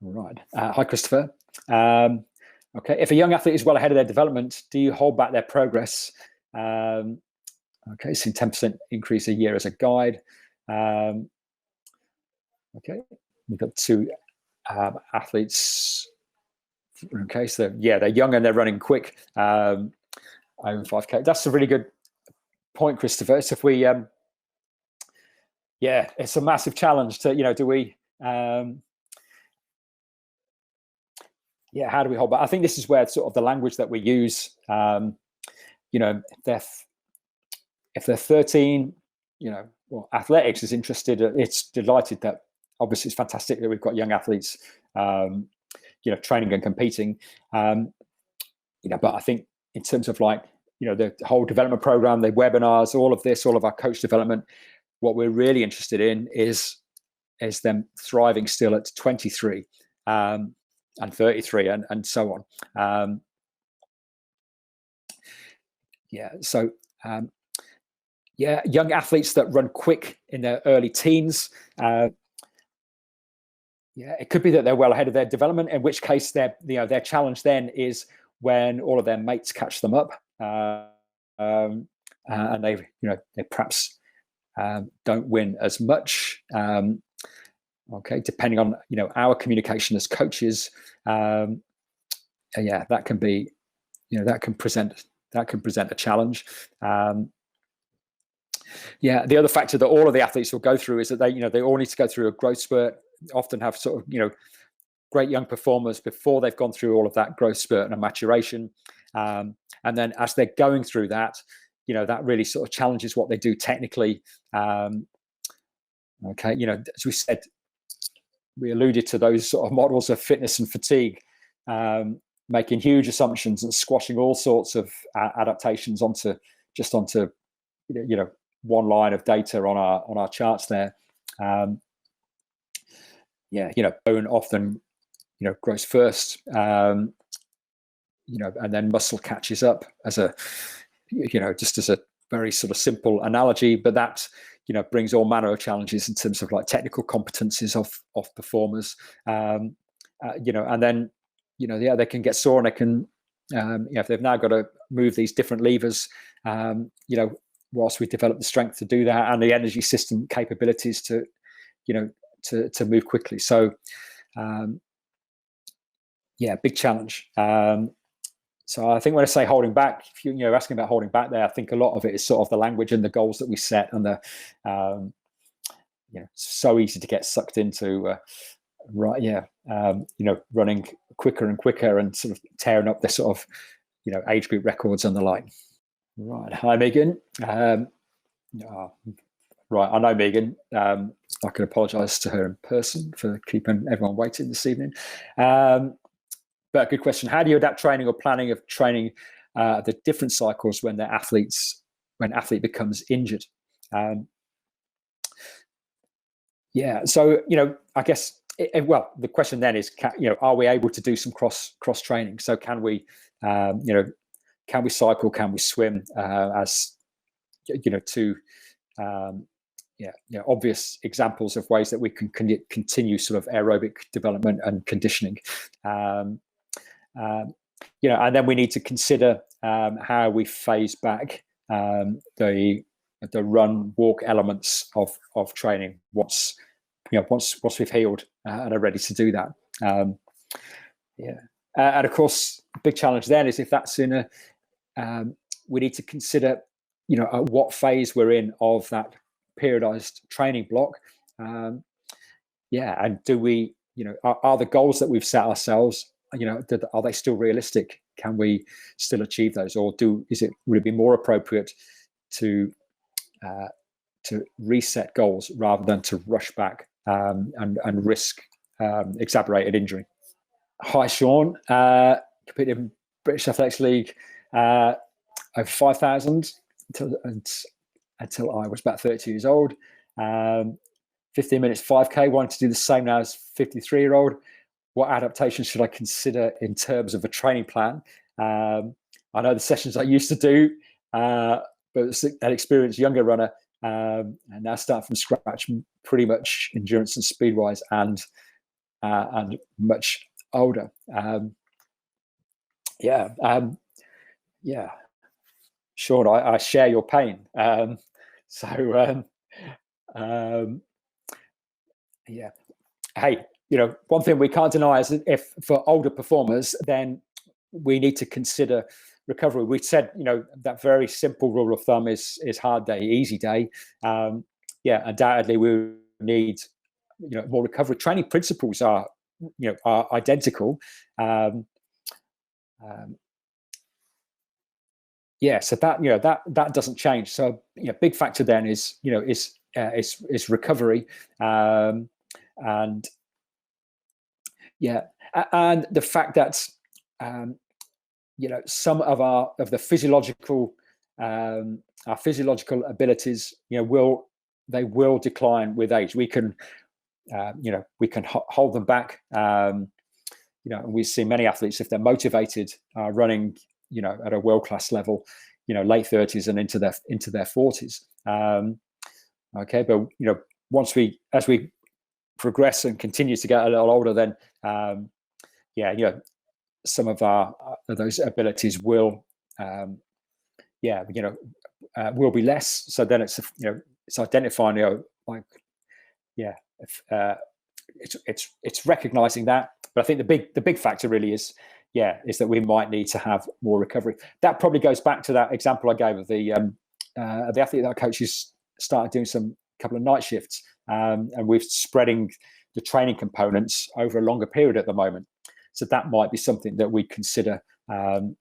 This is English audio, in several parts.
Right. Hi, Christopher. Okay. If a young athlete is well ahead of their development, do you hold back their progress? Okay. So 10% increase a year as a guide. Okay. We've got two athletes. Okay. So they're young and they're running quick. Over 5K. That's a really good point, Christopher. So if we, it's a massive challenge to, do we, how do we hold back? I think this is where sort of the language that we use, if they're 13, athletics is interested. It's delighted that obviously it's fantastic that we've got young athletes, training and competing. But I think in terms of the whole development program, the webinars, all of this, all of our coach development, what we're really interested in is them thriving still at 23 and 33 and so on. Young athletes that run quick in their early teens. It could be that they're well ahead of their development, in which case their challenge then is when all of their mates catch them up, and they perhaps don't win as much. Depending on our communication as coaches, that can be, that can present a challenge. The other factor that all of the athletes will go through is that they all need to go through a growth spurt. Often have sort of great young performers before they've gone through all of that growth spurt and maturation, and then as they're going through that, that really sort of challenges what they do technically. As we said, we alluded to those sort of models of fitness and fatigue, making huge assumptions and squashing all sorts of adaptations onto one line of data on our charts there. Bone often grows first, and then muscle catches up as a just as a very sort of simple analogy, but that brings all manner of challenges in terms of technical competencies of performers, and then they can get sore, and they can if they've now got to move these different levers, whilst we develop the strength to do that and the energy system capabilities to move quickly. So big challenge. So I think when I say holding back, if you're asking about holding back there, I think a lot of it is sort of the language and the goals that we set, and the so easy to get sucked into running quicker and quicker and sort of tearing up the sort of age group records and the like. Right. Hi, Megan. Right. I know Megan. I can apologise to her in person for keeping everyone waiting this evening. But a good question. How do you adapt training or planning of training the different cycles when athlete becomes injured? So, I guess, the question then is, are we able to do some cross training? So can we, can we cycle? Can we swim? As two obvious examples of ways that we can continue sort of aerobic development and conditioning. And then we need to consider how we phase back the run walk elements of training once we've healed and are ready to do that. And of course, big challenge then is if that's in we need to consider at what phase we're in of that periodized training block. And do we are the goals that we've set ourselves, are they still realistic? Can we still achieve those, or would it be more appropriate to reset goals rather than to rush back and risk exacerbated injury? Hi, Sean. Competed in British Athletics League over 5,000 until I was about 30 years old. 15 minutes 5K. Wanted to do the same now as 53-year-old. What adaptations should I consider in terms of a training plan? I know the sessions I used to do, but an experienced younger runner, and now start from scratch, pretty much endurance and speed wise, and and much older. Sean, I share your pain. Hey, one thing we can't deny is that if for older performers, then we need to consider recovery. We said, that very simple rule of thumb is hard day, easy day. Undoubtedly we need, more recovery. Training principles are identical. So that doesn't change. So big factor then is recovery, and the fact that some of the physiological our physiological abilities will decline with age. We can hold them back. And we see many athletes, if they're motivated, running at a world-class level, late 30s and into their 40s. But as we progress and continue to get a little older, then some of those abilities will be less. So then it's identifying it's recognizing that. But I think the big factor really is that we might need to have more recovery. That probably goes back to that example I gave of the athlete that I coach who's started doing couple of night shifts, and we're spreading the training components over a longer period at the moment. So that might be something that we consider. In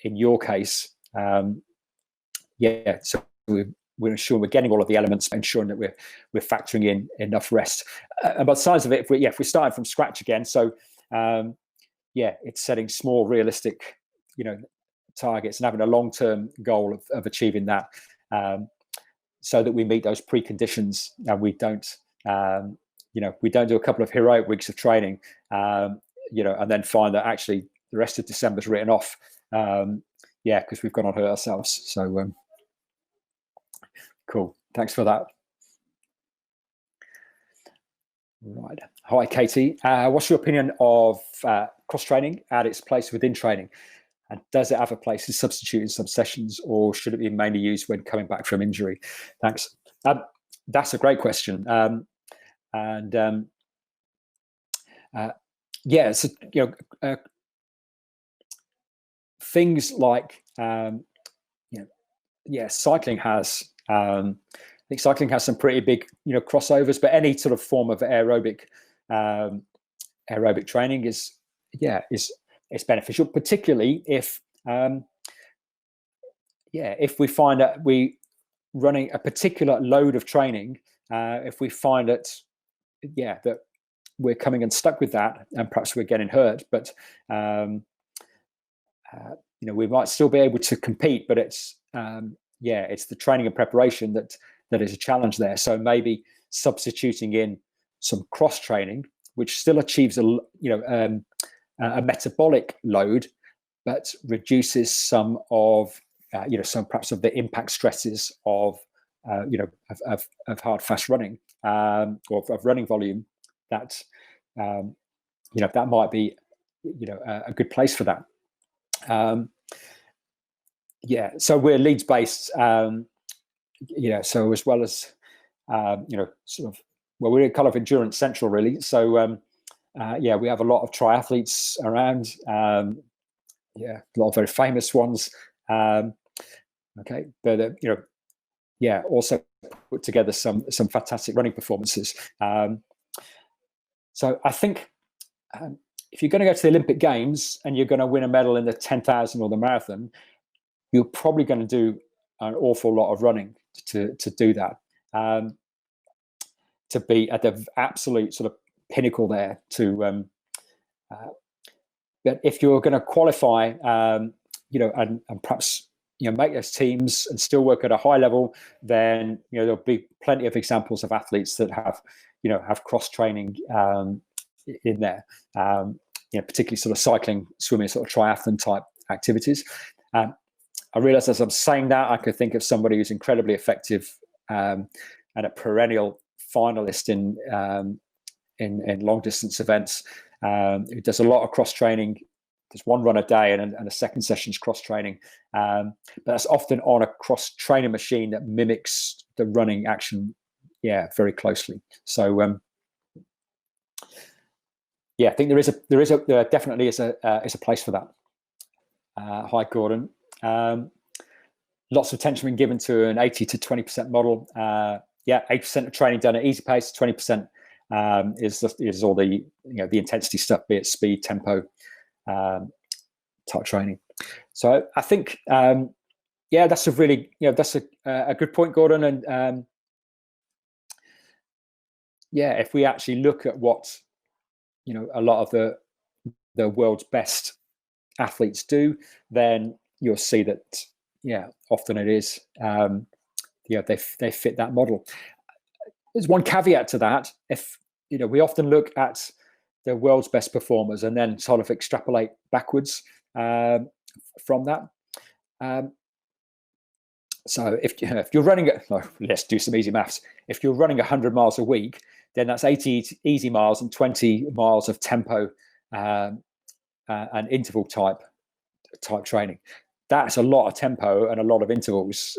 your case, so we're ensuring we're getting all of the elements, ensuring that we're factoring in enough rest. And by the size of it, if we're starting from scratch again, so it's setting small, realistic, targets and having a long-term goal of achieving that, so that we meet those preconditions and we don't do a couple of heroic weeks of training, and then find that actually the rest of December's written off, because we've gone on hurt ourselves. So cool. Thanks for that. Right. Hi, Katie. What's your opinion of cross-training and its place within training? And does it have a place in substituting some sessions, or should it be mainly used when coming back from injury? Thanks. That's a great question. Things like cycling has. I think cycling has some pretty big crossovers, but any sort of form of aerobic training is beneficial, particularly if we find that we running a particular load of training, if we find that we're coming unstuck with that, and perhaps we're getting hurt, but we might still be able to compete, but it's the training and preparation that is a challenge there. So maybe substituting in some cross training, which still achieves a metabolic load, but reduces some of perhaps of the impact stresses of hard fast running, or of running volume. That that might be a good place for that. So we're Leeds based, so as well as we're kind of endurance central really. So we have a lot of triathletes around, a lot of very famous ones, but also put together some fantastic running performances. So I think if you're going to go to the Olympic Games and you're going to win a medal in the 10,000 or the marathon, you're probably going to do an awful lot of running to do that, to be at the absolute sort of pinnacle there. But if you're going to qualify, and perhaps make those teams and still work at a high level, then there'll be plenty of examples of athletes that have cross training in there, particularly sort of cycling, swimming, sort of triathlon type activities. I realize as I'm saying that, I could think of somebody who's incredibly effective and a perennial finalist in in long distance events, who does a lot of cross training. There's one run a day, and a second session's cross training, but that's often on a cross training machine that mimics the running action, very closely. So I think there definitely is a place for that. Hi, Gordon. Lots of attention been given to an 80 to 20% model. 8% of training done at easy pace, 20% is all the the intensity stuff, be it speed, tempo, type training. So I think that's a really that's a good point, Gordon. And if we actually look at what a lot of the world's best athletes do, then you'll see that often it is they fit that model. There's one caveat to that. If we often look at the world's best performers and then sort of extrapolate backwards from that. So if you're running let's do some easy maths. If you're running 100 miles a week, then that's 80 easy miles and 20 miles of tempo and interval type training. That's a lot of tempo and a lot of intervals,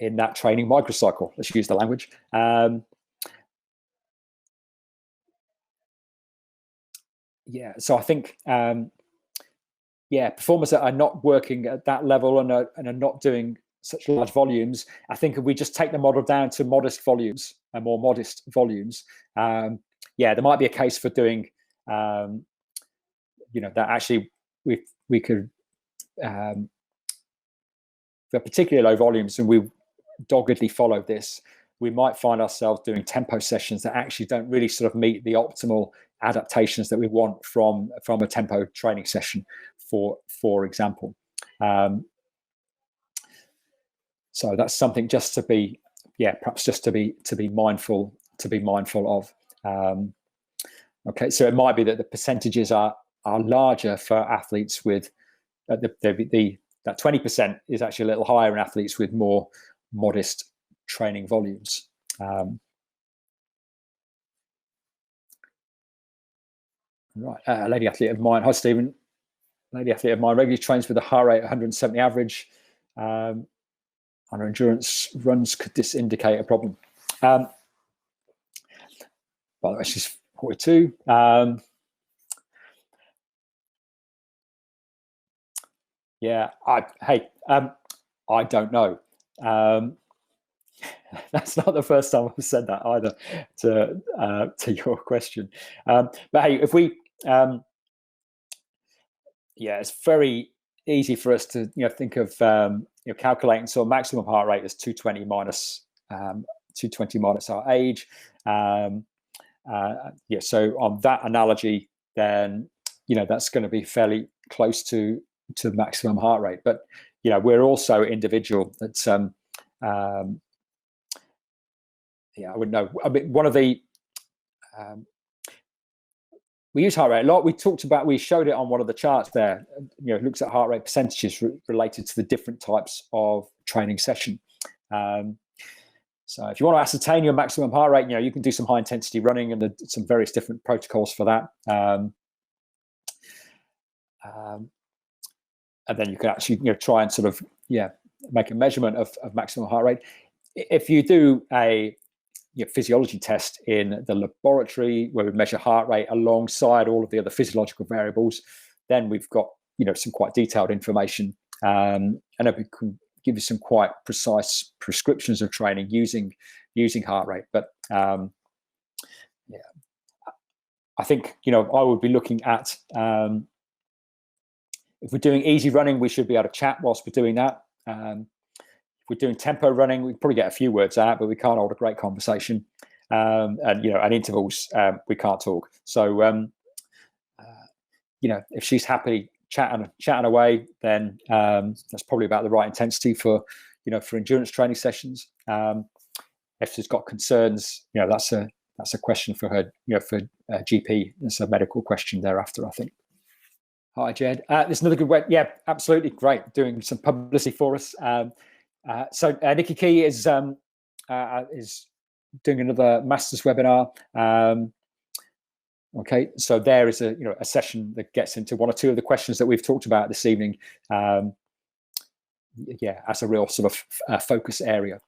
in that training microcycle. Let's use the language. So I think, performers that are not working at that level and are not doing such large volumes, I think if we just take the model down to modest volumes and more modest volumes, there might be a case for doing, that actually we could, for particularly low volumes, and we doggedly follow this, we might find ourselves doing tempo sessions that actually don't really sort of meet the optimal adaptations that we want from a tempo training session, for example. So that's something just to be, perhaps just to be mindful of. Okay, so it might be that the percentages are larger for athletes with that 20% is actually a little higher in athletes with more modest training volumes. Right, a lady athlete of mine. Hi, Stephen. Lady athlete of mine regularly trains with a heart rate 170 average. On her endurance runs, could this indicate a problem? By the way, she's 42. I don't know. That's not the first time I've said that either to your question. But hey, if we, it's very easy for us to think of calculating. So maximum heart rate is 220 minus our age. So on that analogy, then that's going to be fairly close to maximum heart rate. But we're also individual. That's I wouldn't know. I mean, one of the we use heart rate a lot. We showed it on one of the charts there. It looks at heart rate percentages related to the different types of training session. So if you want to ascertain your maximum heart rate, you can do some high intensity running, and some various different protocols for that. And then you can actually try and sort of make a measurement of maximum heart rate. If you do a physiology test in the laboratory where we measure heart rate alongside all of the other physiological variables, then we've got some quite detailed information, and then we can give you some quite precise prescriptions of training using heart rate. But I think I would be looking at, if we're doing easy running, we should be able to chat whilst we're doing that. If we're doing tempo running, we probably get a few words out, but we can't hold a great conversation. And intervals, we can't talk. So if she's happy chatting away, then that's probably about the right intensity for endurance training sessions. If she's got concerns, that's a question for her, for GP. It's a medical question thereafter, I think. Hi, Jed. There's another good way. Yeah, absolutely. Great. Doing some publicity for us. So Nikki Key is doing another master's webinar. Okay, so there is a session that gets into one or two of the questions that we've talked about this evening. Yeah, as a real sort of focus area.